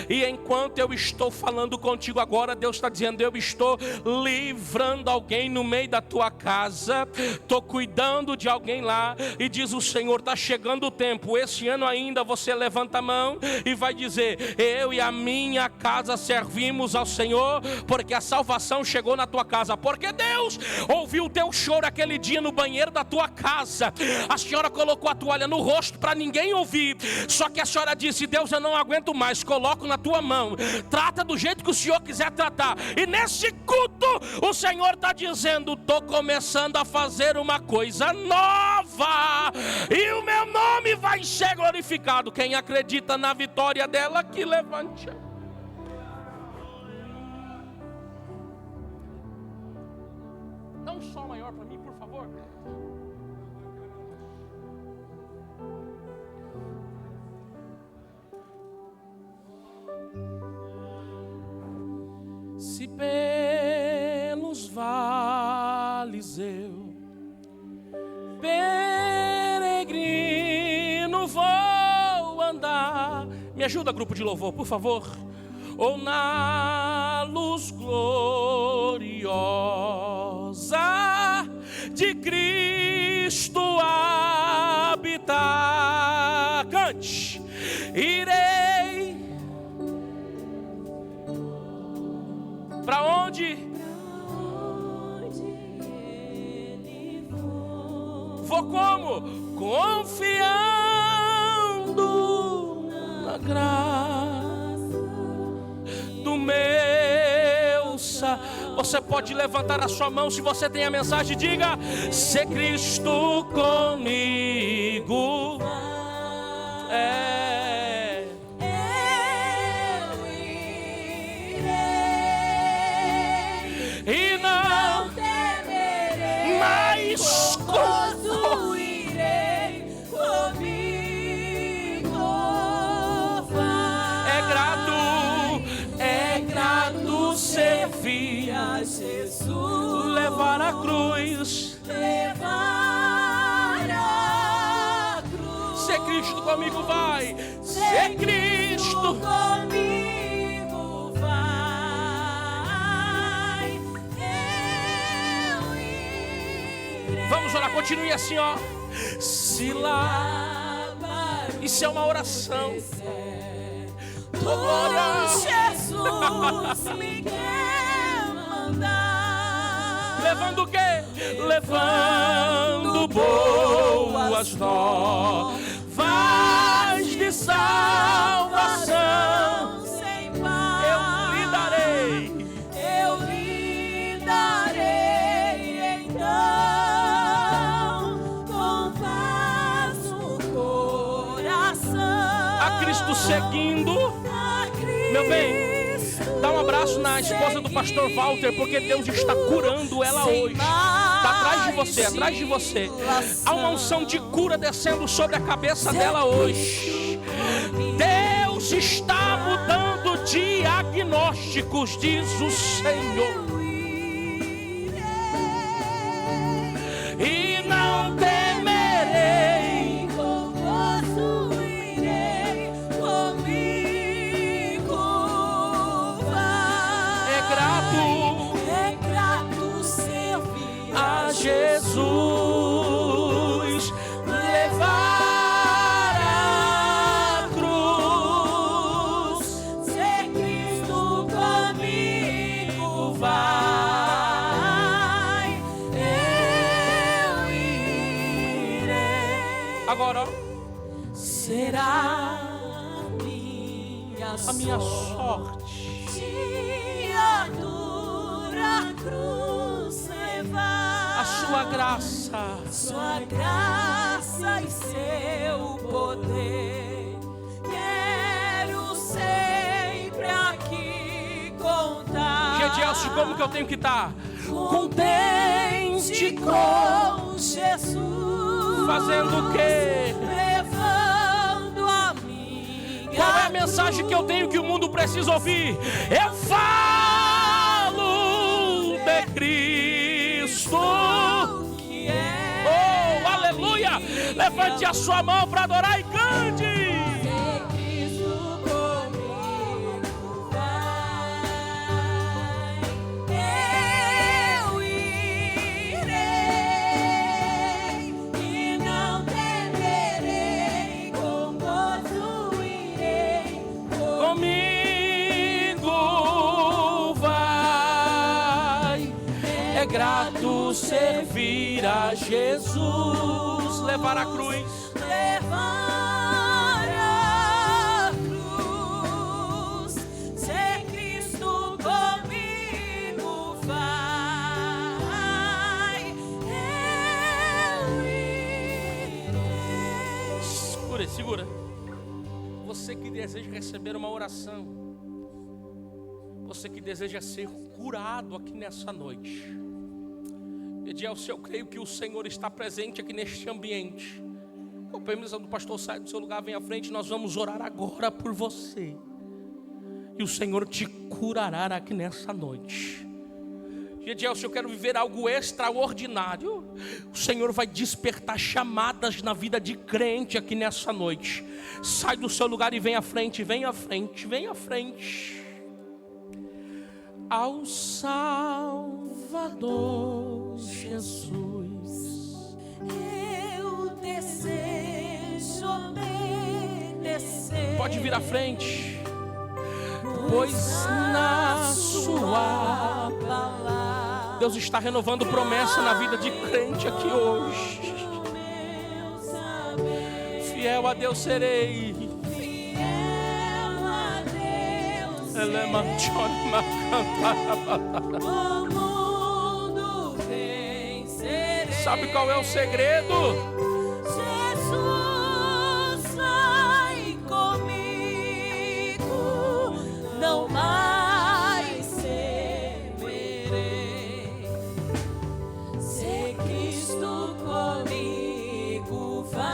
E enquanto eu estou falando contigo agora, Deus está dizendo: eu estou livrando alguém no meio da tua casa, estou cuidando de alguém lá. E diz o Senhor: está chegando o tempo, esse ano ainda você levanta a mão e vai dizer: eu e a minha casa servimos ao Senhor, porque a salvação chegou na tua casa. Porque Deus ouviu o teu choro aquele dia no banheiro da tua casa. A senhora colocou a toalha no rosto para ninguém ouvir, só que a senhora disse: Deus, eu não aguento mais, coloco na tua mão, trata do jeito que o Senhor quiser tratar. E nesse culto o Senhor está dizendo: estou começando a fazer uma coisa nova, e o meu nome vai ser glorificado. Quem acredita na vitória dela, que levante. Dá um som maior para mim, por favor. Se pelos vales eu, peregrino, vou andar. Me ajuda, grupo de louvor, por favor. Ou na luz gloriosa de Cristo habitar. Cante. Irei. Para onde? Ele for. Vou como? Confiando na graça do meu Salvador. Você pode levantar a sua mão se você tem a mensagem. Diga: se Cristo comigo e não temerei, mas construirei comigo. É grato servir a Jesus, levar a cruz, se Cristo comigo vai, se Cristo comigo vai, eu irei. Vamos orar, continue assim, ó. Se lá, isso é uma oração. Glória, Jesus me quer mandar. Levando o quê? Levando boas novas de salvação. Sem par, eu lhe darei então com paz no coração. A Cristo seguindo, meu bem, Dá um abraço na esposa do pastor Walter, porque Deus está curando ela hoje. Está atrás de você, atrás de você. Há uma unção de cura descendo sobre a cabeça dela hoje. Deus está mudando diagnósticos, diz o Senhor. E não temerei, com gozo irei, comigo vai. é grato servir a Jesus, levar a cruz, ser Cristo comigo vai. Eu irei. agora ó, Será a minha sorte. dia dura cruz levar, A sua graça, sua graça e seu poder. Quero sempre aqui contar. Gedielcio, como que eu tenho que estar? Contente com Jesus, Fazendo o quê? levando a minha Qual é a mensagem que eu tenho que o mundo precisa ouvir? Eu falo de Cristo. que é Oh, aleluia! Levante a sua mão para adorar e cante. ser Cristo comigo vai. Eu irei e não temerei, com gozo irei. Comigo vai. É grato servir a Jesus, levar a cruz. Levar a cruz, ser Cristo comigo vai. Eu irei. Segura. Você que deseja receber uma oração, você que deseja ser curado aqui nessa noite, Gedielcio, eu creio que o Senhor está presente aqui neste ambiente. Com permissão do pastor, sai do seu lugar, vem à frente. Nós vamos orar agora por você, e o Senhor te curará aqui nessa noite. Gedielcio, eu quero viver algo extraordinário. O Senhor vai despertar chamadas na vida de crente aqui nessa noite. Sai do seu lugar e vem à frente, vem à frente, vem à frente. Ao Salvador Jesus, Eu desejo obedecer. pode vir à frente, pois na sua palavra Deus está renovando promessa na vida de crente aqui hoje. meu saber. Fiel a Deus serei. Fiel a Deus o mundo vencerei. Sabe qual é o segredo? Jesus vai comigo, não mais temerei. Se Cristo comigo vai,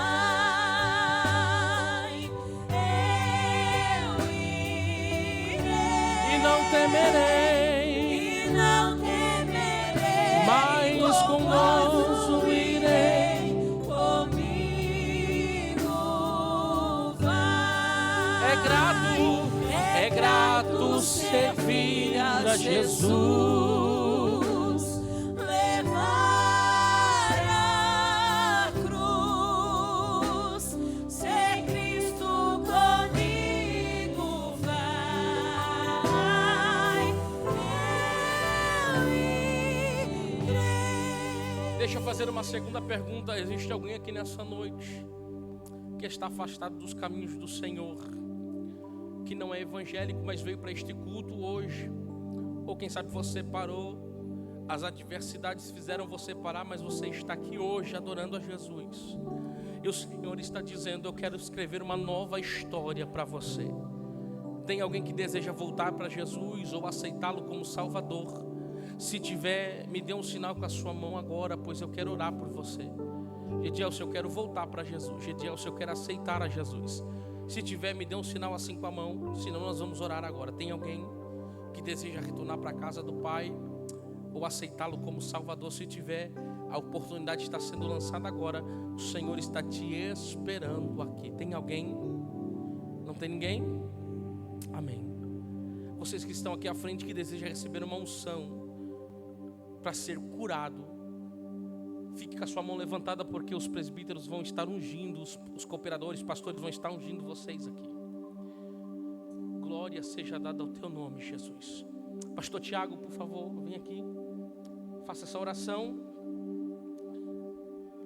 eu irei. E não temerei, E não temerei, mas com gozo irei. comigo vai. É grato servir a Jesus. Levar a cruz, ser Cristo comigo vai. Eu irei. Deixa eu fazer uma segunda pergunta. Existe alguém aqui nessa noite que está afastado dos caminhos do Senhor, que não é evangélico, mas veio para este culto hoje? Ou quem sabe você parou, as adversidades fizeram você parar, mas você está aqui hoje adorando a Jesus. E o Senhor está dizendo: eu quero escrever uma nova história para você. Tem alguém que deseja voltar para Jesus ou aceitá-lo como Salvador? Se tiver, me dê um sinal com a sua mão agora, pois eu quero orar por você. Gedielson, eu quero voltar para Jesus. Gedielson, eu quero aceitar a Jesus. Se tiver, me dê um sinal assim com a mão, senão nós vamos orar agora. Tem alguém que deseja retornar para a casa do Pai ou aceitá-lo como Salvador? Se tiver, a oportunidade está sendo lançada agora. O Senhor está te esperando aqui. Tem alguém? Não tem ninguém? Amém. Vocês que estão aqui à frente, que desejam receber uma unção para ser curado, fique com a sua mão levantada, porque os presbíteros vão estar ungindo, os cooperadores, pastores vão estar ungindo vocês aqui. Glória seja dada ao teu nome, Jesus. Pastor Tiago, por favor, vem aqui, faça essa oração.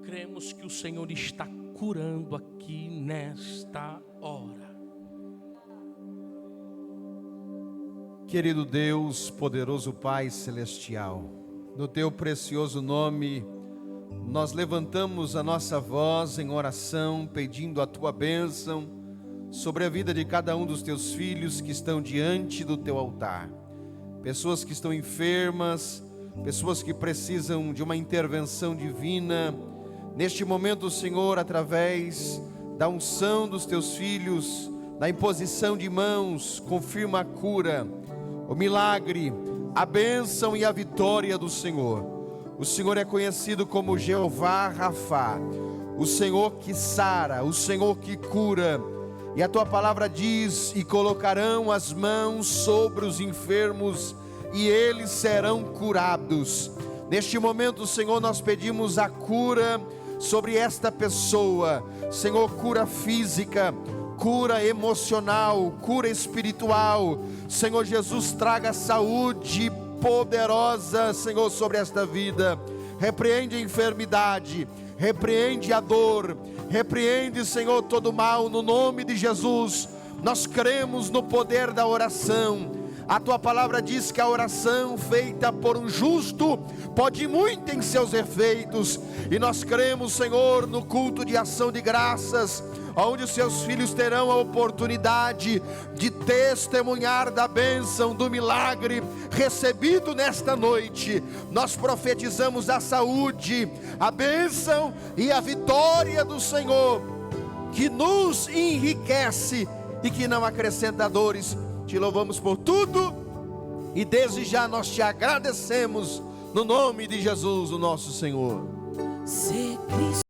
Cremos que o Senhor está curando aqui nesta hora. Querido Deus, poderoso Pai celestial, no teu precioso nome, nós levantamos a nossa voz em oração, pedindo a tua bênção sobre a vida de cada um dos teus filhos que estão diante do teu altar. Pessoas que estão enfermas, pessoas que precisam de uma intervenção divina. Neste momento, Senhor, através da unção dos teus filhos, da imposição de mãos, confirma a cura, o milagre, a bênção e a vitória do Senhor. O Senhor é conhecido como Jeová Rafá, o Senhor que sara, o Senhor que cura. E a tua palavra diz: e colocarão as mãos sobre os enfermos e eles serão curados. Neste momento, Senhor, nós pedimos a cura sobre esta pessoa. Senhor, cura física, cura emocional, cura espiritual. Senhor Jesus, traga saúde poderosa, Senhor, sobre esta vida. Repreende a enfermidade, repreende a dor, repreende, Senhor, todo mal no nome de Jesus. Nós cremos no poder da oração. A tua palavra diz que a oração feita por um justo pode muito em seus efeitos. E nós cremos, Senhor, no culto de ação de graças, onde os seus filhos terão a oportunidade de testemunhar da bênção, do milagre recebido nesta noite. Nós profetizamos a saúde, a bênção e a vitória do Senhor, que nos enriquece e que não acrescenta dores. Te louvamos por tudo e desde já nós te agradecemos no nome de Jesus, o nosso Senhor.